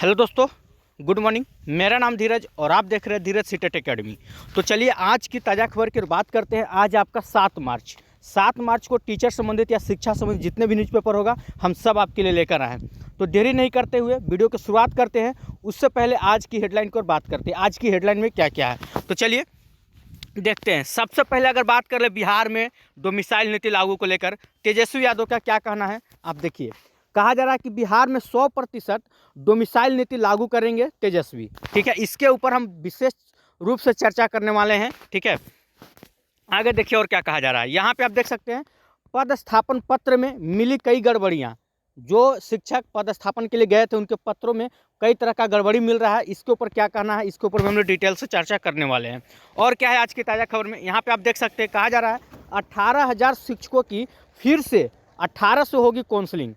Hello दोस्तों, good morning. मेरा नाम धीरज और आप देख रहे हैं धीरज सीटेट एकेडमी। तो चलिए आज की ताज़ा खबर की बात करते हैं। आज आपका 7 मार्च को टीचर संबंधित या शिक्षा संबंधित जितने भी न्यूज़पेपर होगा हम सब आपके लिए लेकर आए हैं। तो देरी नहीं करते हुए वीडियो की शुरुआत करते हैं। उससे पहले आज की हेडलाइन की बात करते हैं। आज की हेडलाइन में क्या क्या है तो चलिए देखते हैं। सबसे पहले अगर बात कर ले बिहार में डोमिसाइल नीति लागू को लेकर तेजस्वी यादव का क्या कहना है, आप देखिए। कहा जा रहा है कि बिहार में 100% डोमिसाइल नीति लागू करेंगे तेजस्वी। ठीक है, इसके ऊपर हम विशेष रूप से चर्चा करने वाले हैं। ठीक है, आगे देखिए और क्या कहा जा रहा है। यहाँ पे आप देख सकते हैं पदस्थापन पत्र में मिली कई गड़बड़ियाँ। जो शिक्षक पदस्थापन के लिए गए थे उनके पत्रों में कई तरह का गड़बड़ी मिल रहा है। इसके ऊपर क्या कहना है, इसके ऊपर हम लोग डिटेल से चर्चा करने वाले हैं। और क्या है आज की ताज़ा खबर में, यहाँ पे आप देख सकते हैं कहा जा रहा है 18,000 शिक्षकों की फिर से 18 से होगी काउंसलिंग।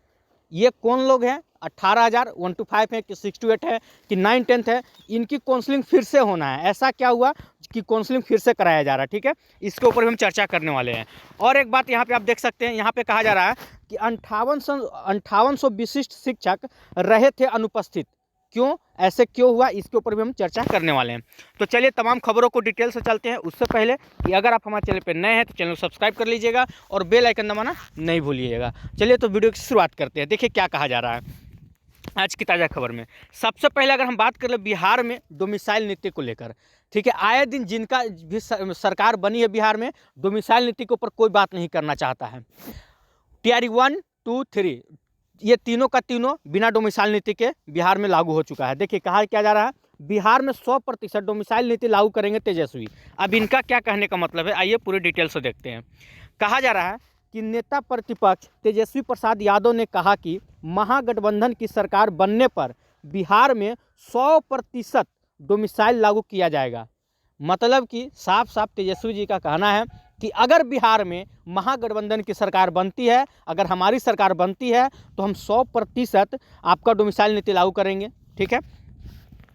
ये कौन लोग हैं? 18,000 1 to 5 है कि 6 to 8 है कि 9 10th है, इनकी काउंसलिंग फिर से होना है। ऐसा क्या हुआ कि काउंसलिंग फिर से कराया जा रहा है। ठीक है, इसके ऊपर हम चर्चा करने वाले हैं। और एक बात यहाँ पे आप देख सकते हैं, यहाँ पे कहा जा रहा है कि 5800 विशिष्ट शिक्षक रहे थे अनुपस्थित। क्यों, ऐसे क्यों हुआ, इसके ऊपर भी हम चर्चा करने वाले हैं। तो चलिए तमाम खबरों को डिटेल से चलते हैं। उससे पहले कि अगर आप हमारे चैनल पर नए हैं तो चैनल को सब्सक्राइब कर लीजिएगा और बेल आइकन दबाना नहीं भूलिएगा। चलिए तो वीडियो की शुरुआत करते हैं। देखिए क्या कहा जा रहा है आज की ताज़ा खबर में। सबसे पहले अगर हम बात कर ले बिहार में डोमिसाइल नीति को लेकर। ठीक है, आए दिन जिनका भी सरकार बनी है बिहार में, डोमिसाइल नीति के ऊपर कोई बात नहीं करना चाहता है। टीआरई 1 2 3 ये तीनों का तीनों बिना डोमिसाइल नीति के बिहार में लागू हो चुका है। देखिए कहा क्या जा रहा है, बिहार में 100% डोमिसाइल नीति लागू करेंगे तेजस्वी। अब इनका क्या कहने का मतलब है, आइए पूरे डिटेल से देखते हैं। कहा जा रहा है कि नेता प्रतिपक्ष तेजस्वी प्रसाद यादव ने कहा कि महागठबंधन की सरकार बनने पर बिहार में 100% डोमिसाइल लागू किया जाएगा। मतलब कि साफ साफ तेजस्वी जी का कहना है कि अगर बिहार में महागठबंधन की सरकार बनती है, अगर हमारी सरकार बनती है तो हम 100% आपका डोमिसाइल नीति लागू करेंगे। ठीक है,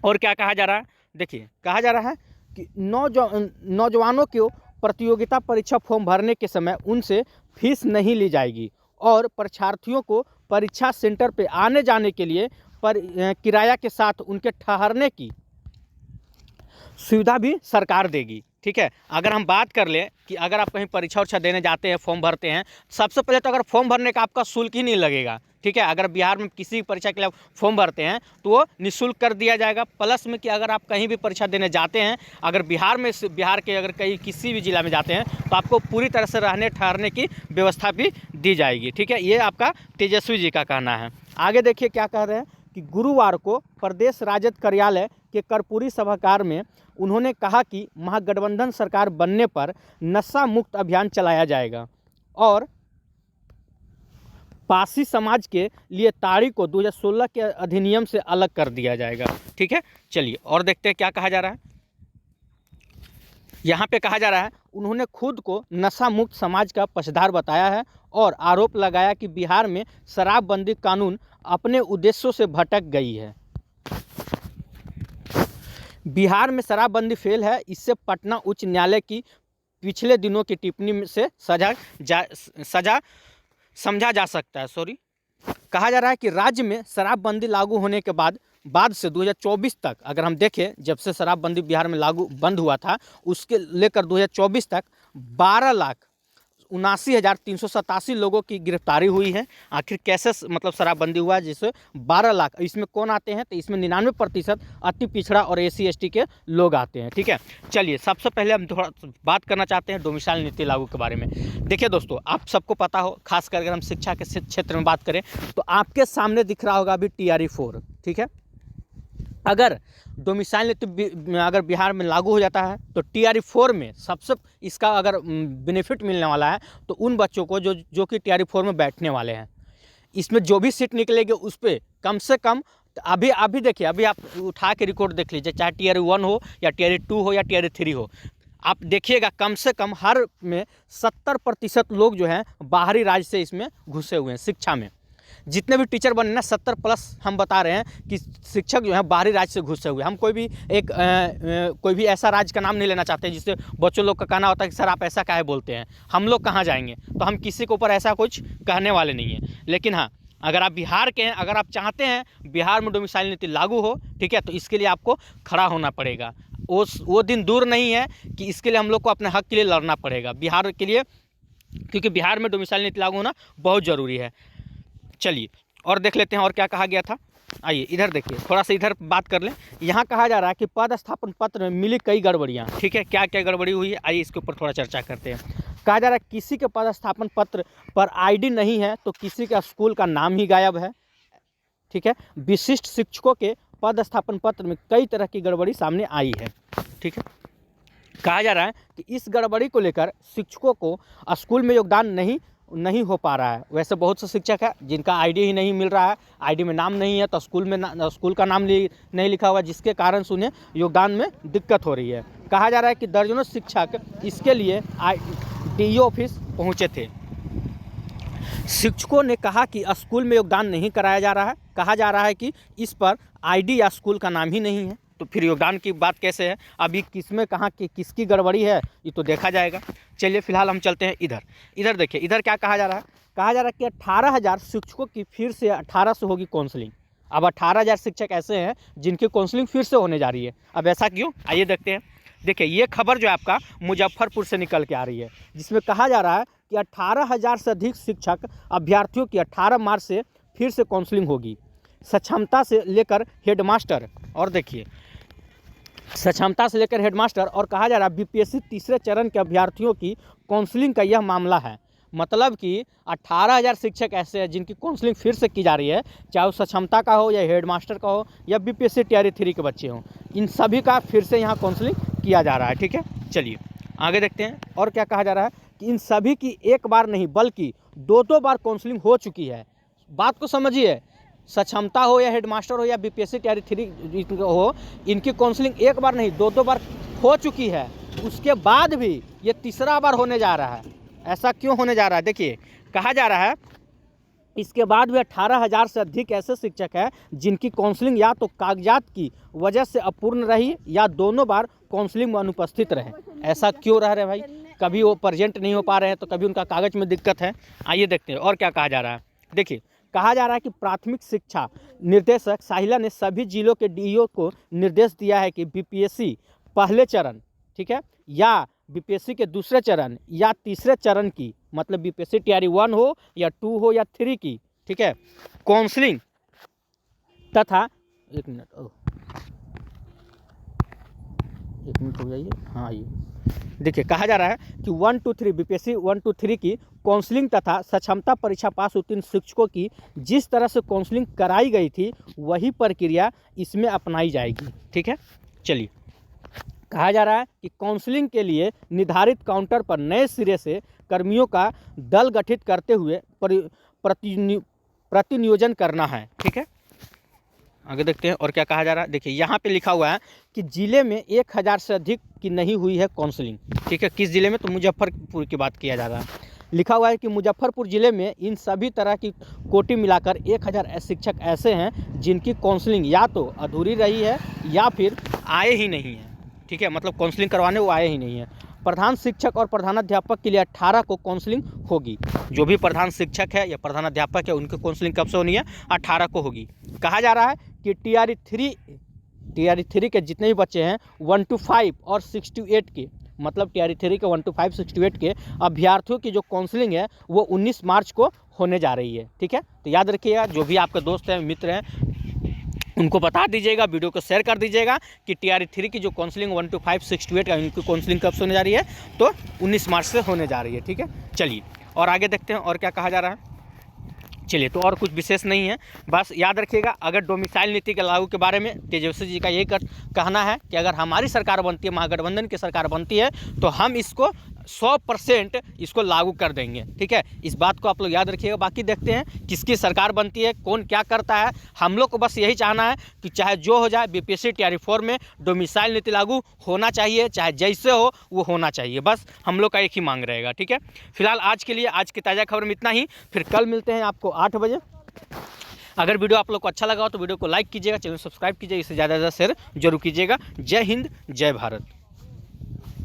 और क्या कहा जा रहा है, देखिए कहा जा रहा है कि नौजवानों को प्रतियोगिता परीक्षा फॉर्म भरने के समय उनसे फीस नहीं ली जाएगी और परीक्षार्थियों को परीक्षा सेंटर पे आने जाने के लिए किराया के साथ उनके ठहरने की सुविधा भी सरकार देगी। ठीक है, अगर हम बात कर ले कि अगर आप कहीं परीक्षा उरीक्षा देने जाते हैं, फॉर्म भरते हैं, सबसे पहले तो अगर फॉर्म भरने का आपका शुल्क ही नहीं लगेगा। ठीक है, अगर बिहार में किसी परीक्षा के लिए फॉर्म भरते हैं तो वो निःशुल्क कर दिया जाएगा। प्लस में कि अगर आप कहीं भी परीक्षा देने जाते हैं, अगर बिहार के अगर कहीं किसी भी जिला में जाते हैं तो आपको पूरी तरह से रहने ठहरने की व्यवस्था भी दी जाएगी। ठीक है, ये आपका तेजस्वी जी का कहना है। आगे देखिए क्या कह रहे हैं कि गुरुवार को प्रदेश राजद कार्यालय के कर्पूरी सभागार में उन्होंने कहा कि महागठबंधन सरकार बनने पर नशा मुक्त अभियान चलाया जाएगा और पासी समाज के लिए ताड़ी को 2016 के अधिनियम से अलग कर दिया जाएगा। ठीक है, चलिए और देखते हैं क्या कहा जा रहा है। यहाँ पे कहा जा रहा है उन्होंने खुद को नशा मुक्त समाज का पक्षधर बताया है और आरोप लगाया कि बिहार में शराबबंदी कानून अपने उद्देश्यों से भटक गई है। बिहार में शराबबंदी फेल है, इससे पटना उच्च न्यायालय की पिछले दिनों की टिप्पणी से सजा समझा जा सकता है। कहा जा रहा है कि राज्य में शराबबंदी लागू होने के बाद से 2024 तक अगर हम देखें, जब से शराबबंदी बिहार में लागू बंद हुआ था उसके लेकर 2024 तक 12,79,387 लोगों की गिरफ्तारी हुई है। आखिर कैसे मतलब शराबबंदी हुआ, जिससे 12 लाख, इसमें कौन आते हैं तो इसमें 99% अति पिछड़ा और SC ST के लोग आते हैं। ठीक है, चलिए सबसे पहले हम थोड़ा बात करना चाहते हैं डोमिसाइल नीति लागू के बारे में। देखिए दोस्तों, आप सबको पता हो, खासकर अगर हम शिक्षा के क्षेत्र में बात करें तो आपके सामने दिख रहा होगा अभी TRE 4। ठीक है, अगर डोमिसाइल नीति अगर बिहार में लागू हो जाता है तो TRE 4 में सबसे इसका अगर बेनिफिट मिलने वाला है तो उन बच्चों को जो कि TRE 4 में बैठने वाले हैं, इसमें जो भी सीट निकलेगी उस पर कम से कम अभी देखिए, अभी आप उठा के रिकॉर्ड देख लीजिए, चाहे TRE 1 हो या TRE 2 हो या TRE 3 हो, आप देखिएगा कम से कम हर में 70% लोग जो हैं बाहरी राज्य से इसमें घुसे हुए हैं। शिक्षा में जितने भी टीचर बने ना 70+ हम बता रहे हैं कि शिक्षक जो है बाहरी राज्य से घुसे हुए। हम कोई भी ऐसा राज्य का नाम नहीं लेना चाहते जिससे बच्चों लोग का कहना होता है कि सर आप ऐसा काहे बोलते हैं, हम लोग कहाँ जाएंगे, तो हम किसी के ऊपर ऐसा कुछ कहने वाले नहीं हैं। लेकिन हाँ, अगर आप बिहार के हैं, अगर आप चाहते हैं बिहार में डोमिसाइल नीति लागू हो, ठीक है, तो इसके लिए आपको खड़ा होना पड़ेगा। वो दिन दूर नहीं है कि इसके लिए हम लोग को अपने हक के लिए लड़ना पड़ेगा बिहार के लिए, क्योंकि बिहार में डोमिसाइल नीति लागू होना बहुत ज़रूरी है। चलिए और देख लेते हैं और क्या कहा गया था। आइए इधर देखिए, थोड़ा सा इधर बात कर लें। यहाँ कहा जा रहा है कि पद स्थापन पत्र में मिली कई गड़बड़ियाँ, ठीक है, क्या क्या गड़बड़ी हुई है, आइए इसके ऊपर थोड़ा चर्चा करते हैं। कहा जा रहा है किसी के पद स्थापन पत्र पर आईडी नहीं है तो किसी का स्कूल का नाम ही गायब है, ठीक है। विशिष्ट शिक्षकों के पद स्थापन पत्र में कई तरह की गड़बड़ी सामने आई है, ठीक है। कहा जा रहा है कि इस गड़बड़ी को लेकर शिक्षकों को स्कूल में योगदान नहीं हो पा रहा है। वैसे बहुत से शिक्षक है जिनका आईडी ही नहीं मिल रहा है, आईडी में नाम नहीं है तो स्कूल का नाम नहीं लिखा हुआ, जिसके कारण से उन्हें योगदान में दिक्कत हो रही है। कहा जा रहा है कि दर्जनों शिक्षक इसके लिए डीईओ ऑफिस पहुंचे थे। शिक्षकों ने कहा कि स्कूल में योगदान नहीं कराया जा रहा है। कहा जा रहा है कि इस पर आईडी या स्कूल का नाम ही नहीं है, तो फिर योगदान की बात कैसे है। अभी किसमें कहाँ की किसकी गड़बड़ी है ये तो देखा जाएगा। चलिए फिलहाल हम चलते हैं इधर देखिए, इधर क्या कहा जा रहा है। कहा जा रहा है कि 18,000 शिक्षकों की फिर से 18 से होगी काउंसलिंग। अब 18,000 शिक्षक ऐसे हैं जिनकी काउंसलिंग फिर से होने जा रही है। अब ऐसा क्यों, आइए देखते हैं। देखिए ये खबर जो है आपका मुजफ्फरपुर से निकल के आ रही है, जिसमें कहा जा रहा है कि 18,000 से अधिक शिक्षक अभ्यर्थियों की 18 मार्च से फिर से काउंसलिंग होगी। सक्षमता से लेकर हेडमास्टर, और देखिए सक्षमता से लेकर हेडमास्टर, और कहा जा रहा है बीपीएससी तीसरे चरण के अभ्यर्थियों की काउंसलिंग का यह मामला है। मतलब कि 18,000 शिक्षक ऐसे हैं जिनकी काउंसलिंग फिर से की जा रही है, चाहे वो सक्षमता का हो या हेडमास्टर का हो या बीपीएससी टीआरई 3 के बच्चे हों, इन सभी का फिर से यहाँ काउंसलिंग किया जा रहा है, ठीक है। चलिए आगे देखते हैं और क्या कहा जा रहा है कि इन सभी की एक बार नहीं बल्कि 2-2 बार काउंसलिंग हो चुकी है। बात को समझिए, सक्षमता हो या हेडमास्टर हो या बीपीएससी टीआरई 3 हो, इनकी काउंसलिंग एक बार नहीं 2-2 बार हो चुकी है। उसके बाद भी ये तीसरा बार होने जा रहा है। ऐसा क्यों होने जा रहा है, देखिए कहा जा रहा है इसके बाद भी 18,000 से अधिक ऐसे शिक्षक हैं जिनकी काउंसलिंग या तो कागजात की वजह से अपूर्ण रही या दोनों बार काउंसलिंग में अनुपस्थित रहे। ऐसा क्यों रह रहे भाई, कभी वो प्रेजेंट नहीं हो पा रहे हैं तो कभी उनका कागज में दिक्कत है। आइए देखते हैं और क्या कहा जा रहा है। देखिए कहा जा रहा है कि प्राथमिक शिक्षा निर्देशक साहिला ने सभी जिलों के डीईओ को निर्देश दिया है कि बीपीएससी पहले चरण, ठीक है, या बीपीएससी के दूसरे चरण या तीसरे चरण की, मतलब बीपीएससी टीआरई 1 हो या 2 हो या 3 की, ठीक है, काउंसलिंग तथा एक मिनट हो जाइए, हाँ आइए। देखिए कहा जा रहा है कि 1 to 3 बीपीएससी 1 to 3 की काउंसलिंग तथा सक्षमता परीक्षा पास उत्तीर्ण शिक्षकों की जिस तरह से काउंसलिंग कराई गई थी वही प्रक्रिया इसमें अपनाई जाएगी, ठीक है। चलिए कहा जा रहा है कि काउंसलिंग के लिए निर्धारित काउंटर पर नए सिरे से कर्मियों का दल गठित करते हुए प्रतिनियोजन करना है, ठीक है। आगे देखते हैं और क्या कहा जा रहा है। देखिए यहाँ पे लिखा हुआ है कि जिले में 1,000 से अधिक की नहीं हुई है काउंसलिंग, ठीक है। किस जिले में, तो मुजफ्फरपुर की बात किया जा रहा है। लिखा हुआ है कि मुजफ्फरपुर जिले में इन सभी तरह की कोटि मिलाकर 1,000 शिक्षक ऐसे हैं जिनकी काउंसलिंग या तो अधूरी रही है या फिर आए ही नहीं है, ठीक है, मतलब काउंसलिंग करवाने वो आए ही नहीं है। प्रधान शिक्षक और प्रधानाध्यापक के लिए 18 को काउंसलिंग होगी। जो भी प्रधान शिक्षक है या प्रधानाध्यापक है उनकी काउंसलिंग कब से होनी है, 18 को होगी। कहा जा रहा है कि टीआरई 3 के जितने भी बच्चे हैं 1 to 5 और 6 to 8 के, मतलब टीआरई 3 के 1 to 5 6 to 8 के अभ्यर्थियों की जो काउंसलिंग है वो 19 मार्च को होने जा रही है, ठीक है। तो याद रखिएगा, जो भी आपके दोस्त हैं मित्र हैं उनको बता दीजिएगा, वीडियो को शेयर कर दीजिएगा कि टीआरई 3 की जो काउंसलिंग 1 to 5 6 to 8 का इनकी काउंसलिंग कब से होने जा रही है, तो 19 मार्च से होने जा रही है, ठीक है। चलिए और आगे देखते हैं और क्या कहा जा रहा है। चलिए तो और कुछ विशेष नहीं है, बस याद रखिएगा अगर डोमिसाइल नीति के लागू के बारे में तेजस्वी जी का यही कहना है कि अगर हमारी सरकार बनती है, महागठबंधन की सरकार बनती है, तो हम इसको 100% इसको लागू कर देंगे, ठीक है। इस बात को आप लोग याद रखिएगा। बाकी देखते हैं किसकी सरकार बनती है, कौन क्या करता है। हम लोग को बस यही चाहना है कि चाहे जो हो जाए बीपीएससी टीआरई 4 में डोमिसाइल नीति लागू होना चाहिए, चाहे जैसे हो वो होना चाहिए, बस हम लोग का एक ही मांग रहेगा, ठीक है। फिलहाल आज के लिए आज की ताज़ा खबर में इतना ही, फिर कल मिलते हैं आपको 8 बजे। अगर वीडियो आप लोग को अच्छा लगा हो तो वीडियो को लाइक कीजिएगा, चैनल सब्सक्राइब कीजिएगा, इससे ज़्यादा से ज़्यादा शेयर जरूर कीजिएगा। जय हिंद, जय भारत।